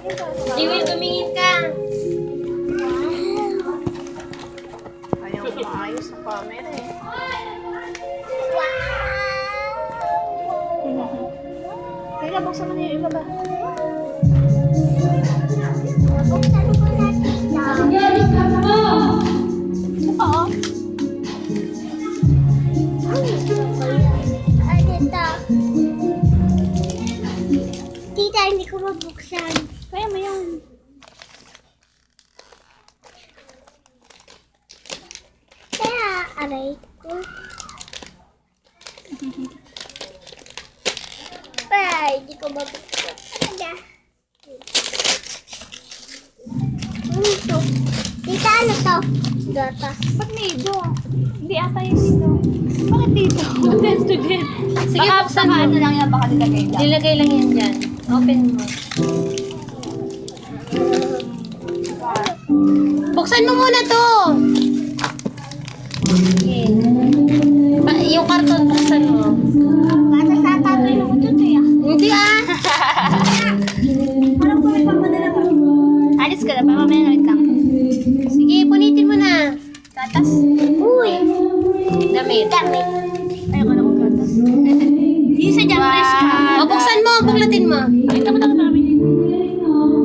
Jewel, tumingin ka. Ayaw mo maayos sa camera eh. Kaya buksan mo na yung iba ba? Buksan mo natin ito. Oo. Ano ito? Tita, hindi ko mabuksan. Kaya mo yun. Kaya, aray ko. Ay, hindi ko mabuksan. Ano? Ito. Tita, ano to? Gatas. Ba't nido? Hindi ata yung nido. Bakit dito? Student. Sige, Baka buksan baka mo. ano lang yan, baka nilagay lang. Nilagay lang yan dyan. Open mo. Buksan mo muna to. Okay. Yung karton, buksan mo. Gatas sa tatay ng ito to ya. Hindi ah. Parang ko nagpapadala ka. Alis ka na ba? Mamaya na wait lang. Sige, punitin mo na. Gatas? Uy! Damit. Damit. Ayoko na kong gatas. Hindi sa dyan, press ka. O, buksan mo, buklatin mo. Pakita mo lang namin.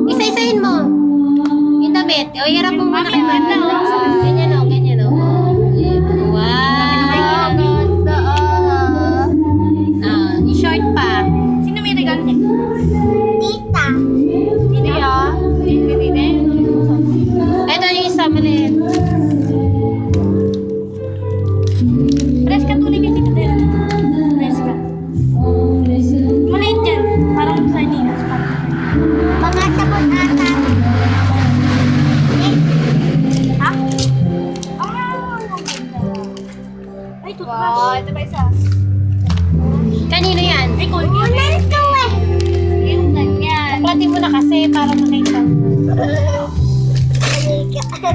Isa-isahin mo. Yung damit. O, hirap mo muna kay Ganda, Mama. oh. Ganyan o, ganyan o. Wow. Ganda, Yung short pa. Sino may regalo niya? Tita. Hindi ah. Hindi. Ito yung isa, maliit. Press ka tuloy kasi ka din. Press ka. Maliit yan. Parang sardinas pa. Mga sabon ata. Ha? Ang ganda. Ay, toothbrush. Wow, ito pa isa. Kanino yan? Ay, Colgate. Ulan to eh. Yung ganyan. Buklatin mo na kasi para makita. Halika.